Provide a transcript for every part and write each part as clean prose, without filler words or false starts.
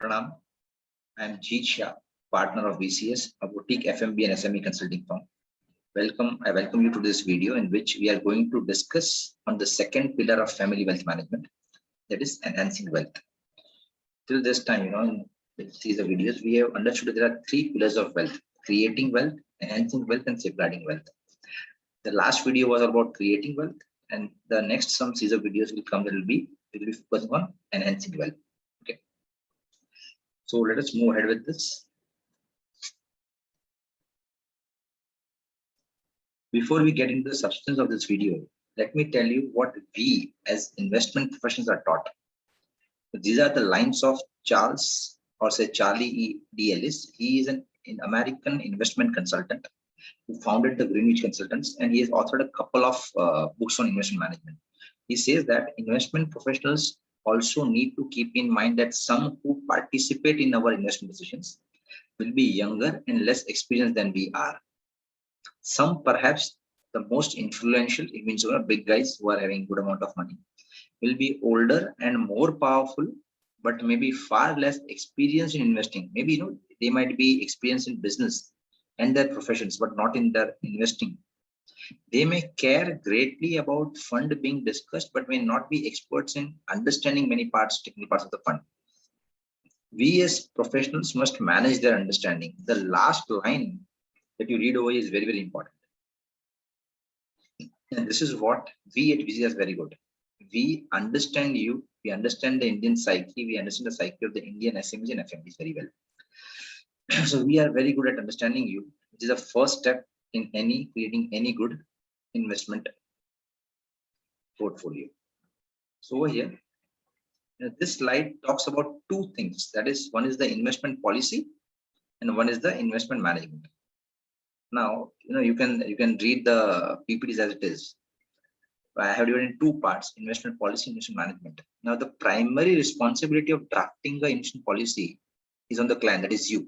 Pranam. I am Jeet Shah, partner of VCS, a boutique FMB and SME consulting firm. I welcome you to this video in which we are going to discuss on the second pillar of family wealth management, that is enhancing wealth. Till this time, in these videos, we have understood that there are three pillars of wealth: creating wealth, enhancing wealth, and safeguarding wealth. The last video was about creating wealth, and the next some series of videos will come that will be focusing on enhancing wealth. Okay. So let us move ahead with this. Before we get into the substance of this video, let me tell you what we as investment professionals are taught. These are the lines of Charles, or say Charlie E. D. Ellis. He is an American investment consultant who founded the Greenwich Consultants, and he has authored a couple of books on investment management. He says that investment professionals also need to keep in mind that some who participate in our investment decisions will be younger and less experienced than we are. Some, perhaps the most influential, it means big guys who are having good amount of money, will be older and more powerful, but maybe far less experienced in investing. Maybe they might be experienced in business and their professions, but not in their investing. They may care greatly about fund being discussed, but may not be experts in understanding many technical parts of the fund. We as professionals must manage their understanding. The last line that you read over is very, very important. And this is what we at VCS are very good. We understand you, we understand the Indian psyche, we understand the psyche of the Indian SMEs and FMBs very well. So we are very good at understanding you, which is the first step in creating any good investment portfolio. So over here, this slide talks about two things. That is, one is the investment policy and one is the investment management. Now, you can read the PPTs as it is. I have divided in two parts: investment policy, investment management. Now, the primary responsibility of drafting the investment policy is on the client, that is you.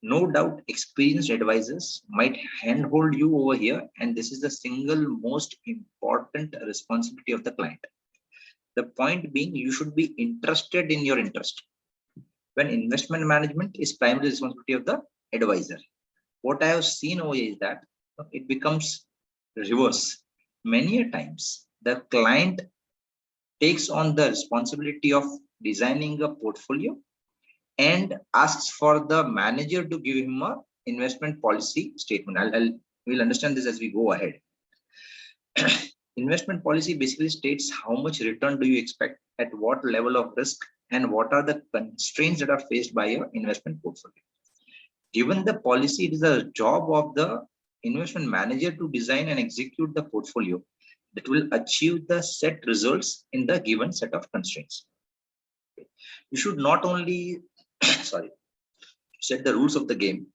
No doubt, experienced advisors might handhold you over here, and this is the single most important responsibility of the client. The point being, you should be interested in your interest. When investment management is primary responsibility of the advisor. What I have seen over here is that it becomes reverse. Many a times, the client takes on the responsibility of designing a portfolio and asks for the manager to give him a investment policy statement. We'll understand this as we go ahead. Investment policy basically states how much return do you expect, at what level of risk, and what are the constraints that are faced by your investment portfolio. Given the policy, it is the job of the investment manager to design and execute the portfolio that will achieve the set results in the given set of constraints. You should not only set the rules of the game,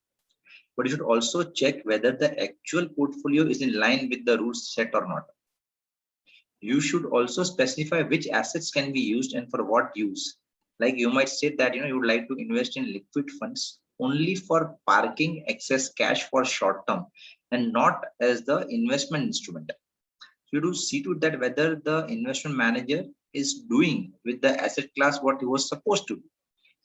but you should also check whether the actual portfolio is in line with the rules set or not. You should also specify which assets can be used and for what use. Like you might say that you would like to invest in liquid funds only for parking excess cash for short term and not as the investment instrument. You do see to that whether the investment manager is doing with the asset class what he was supposed to do.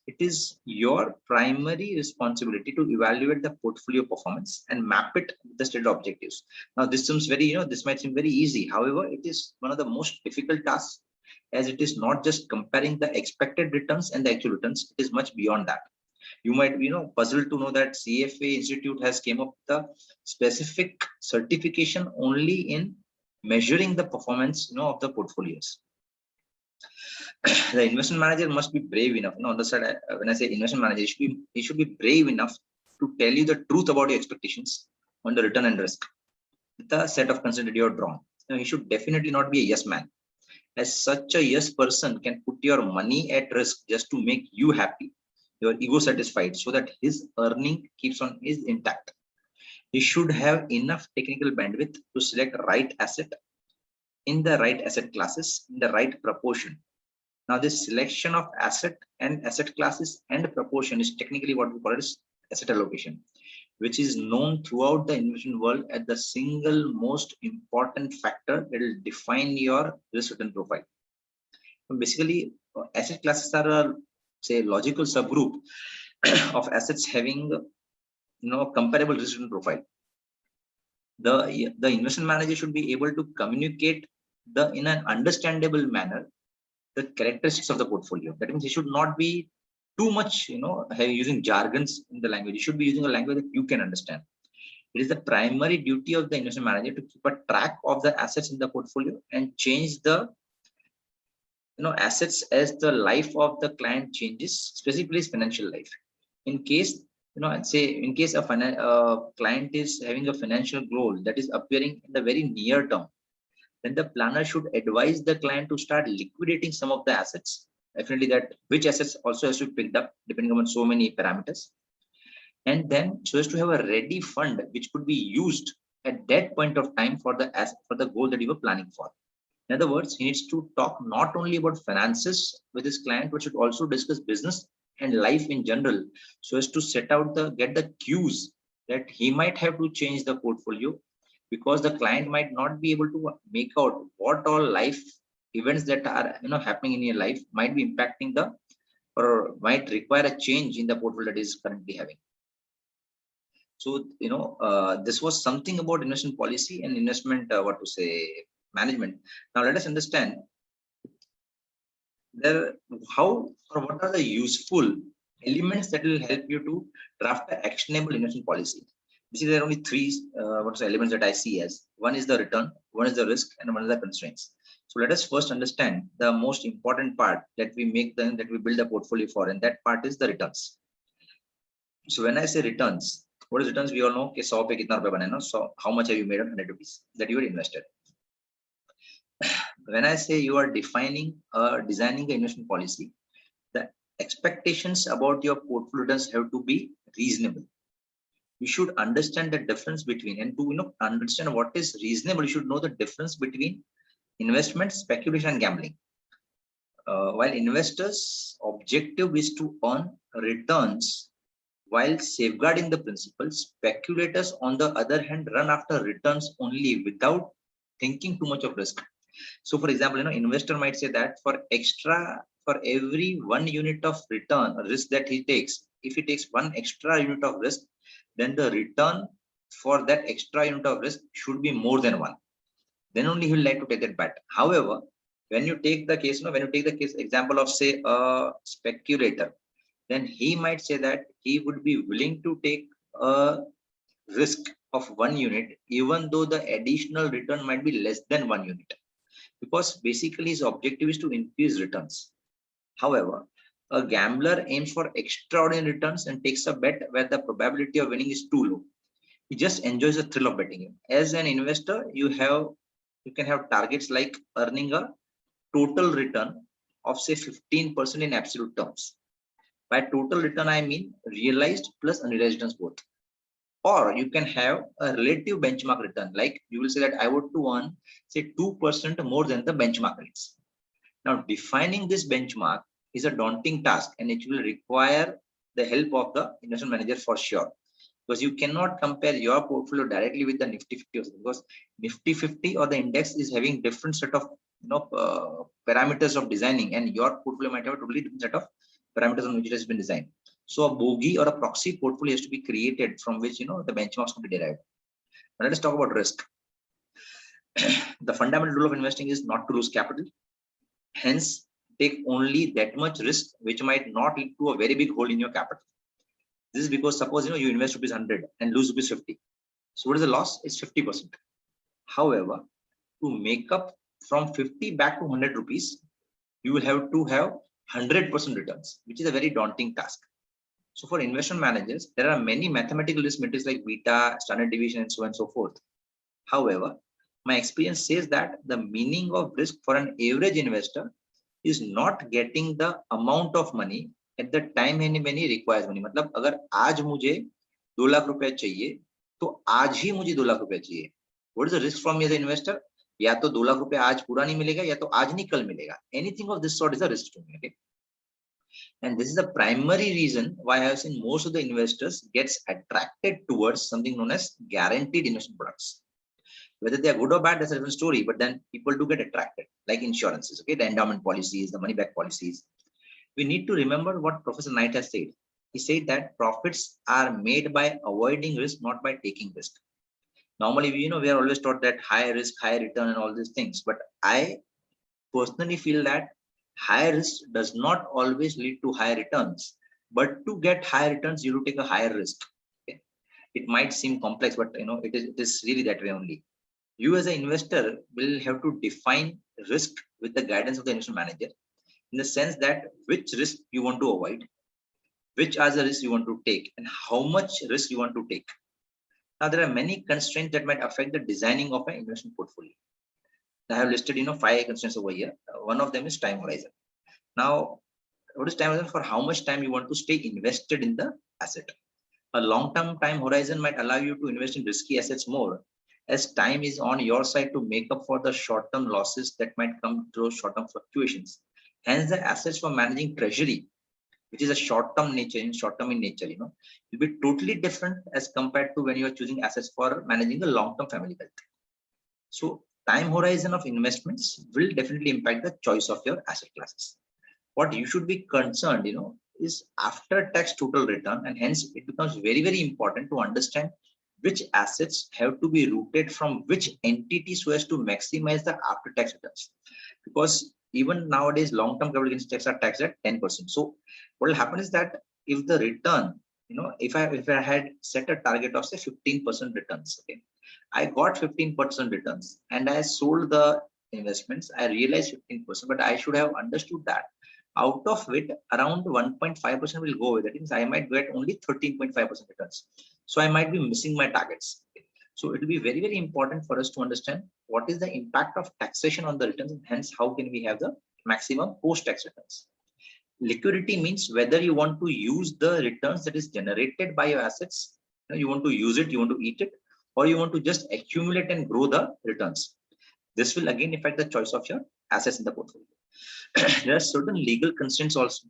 It is your primary responsibility to evaluate the portfolio performance and map it with the stated objectives. Now, this seems very, this might seem very easy. However, it is one of the most difficult tasks, as it is not just comparing the expected returns and the actual returns. It is much beyond that. You might be puzzled to know that CFA Institute has came up with the specific certification only in measuring the performance of the portfolios. The investment manager must be brave enough. On the side, when I say investment manager, he should be brave enough to tell you the truth about your expectations on the return and risk, the set of concerns that you are drawn. He should definitely not be a yes man, as such a yes person can put your money at risk just to make you happy, your ego satisfied, so that his earning is intact. He should have enough technical bandwidth to select right asset in the right asset classes in the right proportion. Now, this selection of asset classes and proportion is technically what we call it as asset allocation, which is known throughout the investment world as the single most important factor that will define your risk return profile. So basically, asset classes are say logical subgroup of assets having comparable risk return profile. The investment manager should be able to communicate in an understandable manner the characteristics of the portfolio. That means he should not be too much using jargons in the language. He should be using a language that you can understand. It is the primary duty of the investment manager to keep a track of the assets in the portfolio and change the assets as the life of the client changes, specifically his financial life. In case I'd say in case a client is having a financial goal that is appearing in the very near term, then the planner should advise the client to start liquidating some of the assets. Definitely that which assets also has to be picked up depending on so many parameters. And then so as to have a ready fund which could be used at that point of time for the goal that you were planning for. In other words, he needs to talk not only about finances with his client, but should also discuss business and life in general, so as to get the cues that he might have to change the portfolio, because the client might not be able to make out what all life events that are happening in your life might be impacting or might require a change in the portfolio that is currently having. So this was something about investment policy and investment management. Now let us understand what are the useful elements that will help you to draft an actionable investment policy. Basically, there are only three elements that I see as: one is the return, one is the risk, and one is the constraints. So let us first understand the most important part that we build a portfolio for, and that part is the returns. So when I say returns, what is returns? We all know कि 100 पे कितना रुपया बने ना. So how much have you made on 100 rupees that you had invested? When I say you are designing an investment policy, the expectations about your portfolio returns have to be reasonable. You should understand the difference between, and to understand what is reasonable, you should know the difference between investment, speculation, and gambling. While investors' objective is to earn returns while safeguarding the principles, speculators, on the other hand, run after returns only without thinking too much of risk. So, for example, investor might say that for every 1 unit of return risk that he takes, if he takes 1 extra unit of risk, then the return for that extra unit of risk should be more than 1. Then only he will like to take that bet. However, when you take the case, example of say a speculator, then he might say that he would be willing to take a risk of 1 unit, even though the additional return might be less than 1 unit, because basically his objective is to increase returns. However, a gambler aims for extraordinary returns and takes a bet where the probability of winning is too low. He just enjoys the thrill of betting. As an investor, you can have targets like earning a total return of say 15% in absolute terms. By total return, I mean realized plus unrealized returns both. Or you can have a relative benchmark return, like you will say that I want to earn say 2% more than the benchmark rates. Now, defining this benchmark is a daunting task, and it will require the help of the investment manager for sure, because you cannot compare your portfolio directly with the Nifty 50, because Nifty 50 or the index is having different set of parameters of designing, and your portfolio might have a totally different set of parameters on which it has been designed. So a bogey or a proxy portfolio has to be created from which the benchmarks can be derived. Now let us talk about risk. The fundamental rule of investing is not to lose capital. Hence, take only that much risk which might not lead to a very big hole in your capital. This is because suppose you invest rupees 100 and lose rupees 50. So what is the loss? It's 50%. However, to make up from 50 back to 100 rupees, you will have to have 100% returns, which is a very daunting task. So for investment managers, there are many mathematical risk metrics like beta, standard deviation, and so on and so forth. However, my experience says that the meaning of risk for an average investor is not getting the amount of money at the time when he requires money. मतलब अगर आज मुझे 2 लाख रुपया चाहिए, तो आज ही मुझे 2 लाख रुपया चाहिए. What is the risk from me as an investor? या तो 2 लाख रुपया आज पूरा नहीं मिलेगा, या तो आज नहीं कल मिलेगा. Anything of this sort is a risk to me. Okay? And this is the primary reason why I have seen most of the investors gets attracted towards something known as guaranteed investment products. Whether they are good or bad, that's a different story, but then people do get attracted, like insurances, okay, the endowment policies, the money back policies. we need to remember what Professor Knight has said. He said that profits are made by avoiding risk, not by taking risk. Normally, we are always taught that high risk, high return and all these things. But I personally feel that high risk does not always lead to high returns. But to get high returns, you will take a higher risk. Okay? It might seem complex, but it is really that way only. You as an investor will have to define risk with the guidance of the investment manager, in the sense that which risk you want to avoid, which are the risks you want to take, and how much risk you want to take. Now, there are many constraints that might affect the designing of an investment portfolio. I have listed, 5 constraints over here. One of them is time horizon. Now, what is time horizon? For how much time you want to stay invested in the asset. A long-term time horizon might allow you to invest in risky assets more, as time is on your side to make up for the short-term losses that might come through short-term fluctuations. Hence, the assets for managing treasury, which is a short-term nature, will be totally different as compared to when you are choosing assets for managing the long-term family wealth. So, time horizon of investments will definitely impact the choice of your asset classes. What you should be concerned, is after-tax total return, and hence it becomes very, very important to understand which assets have to be rooted from which entity so as to maximize the after-tax returns. Because even nowadays, long-term capital gains tax are taxed at 10%. So what will happen is that if the return, if I had set a target of say 15% returns, okay, I got 15% returns and I sold the investments, I realized 15%, but I should have understood that out of it, around 1.5% will go with it. Means I might get only 13.5% returns. So I might be missing my targets. So it will be very, very important for us to understand what is the impact of taxation on the returns, and hence how can we have the maximum post-tax returns. Liquidity means whether you want to use the returns that is generated by your assets, you want to use it, you want to eat it, or you want to just accumulate and grow the returns. This will again affect the choice of your assets in the portfolio. There are certain legal constraints also,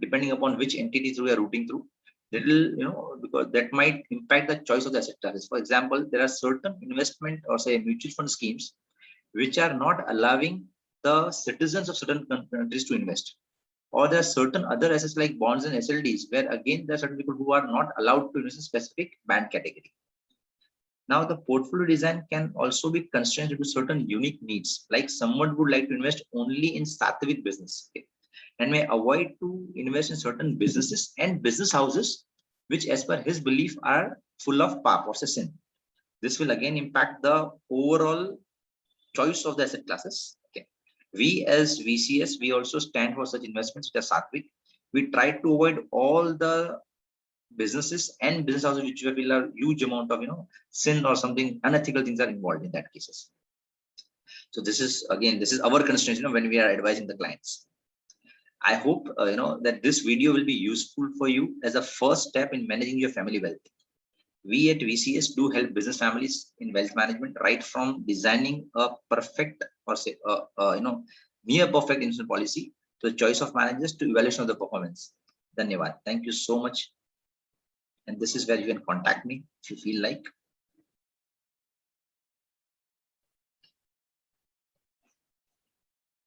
depending upon which entities we are routing through. That will, because that might impact the choice of the asset classes. For example, there are certain investment or say mutual fund schemes which are not allowing the citizens of certain countries to invest. Or there are certain other assets like bonds and SLDs, where again there are certain people who are not allowed to invest in specific band category. Now, the portfolio design can also be constrained to certain unique needs, like someone would like to invest only in Sattvic business, okay, and may avoid to invest in certain businesses and business houses, which as per his belief are full of pap or sin. This will again impact the overall choice of the asset classes. Okay. We as VCS, we also stand for such investments which are Sattvic. We try to avoid all the businesses and business houses which will have huge amount of sin or something unethical things are involved in that cases. So this is our constraint when we are advising the clients. I hope that this video will be useful for you as a first step in managing your family wealth. We at VCS do help business families in wealth management, right from designing a perfect or say near perfect investment policy to the choice of managers to evaluation of the performance. Dhanyavad. Thank you so much. And this is where you can contact me if you feel like.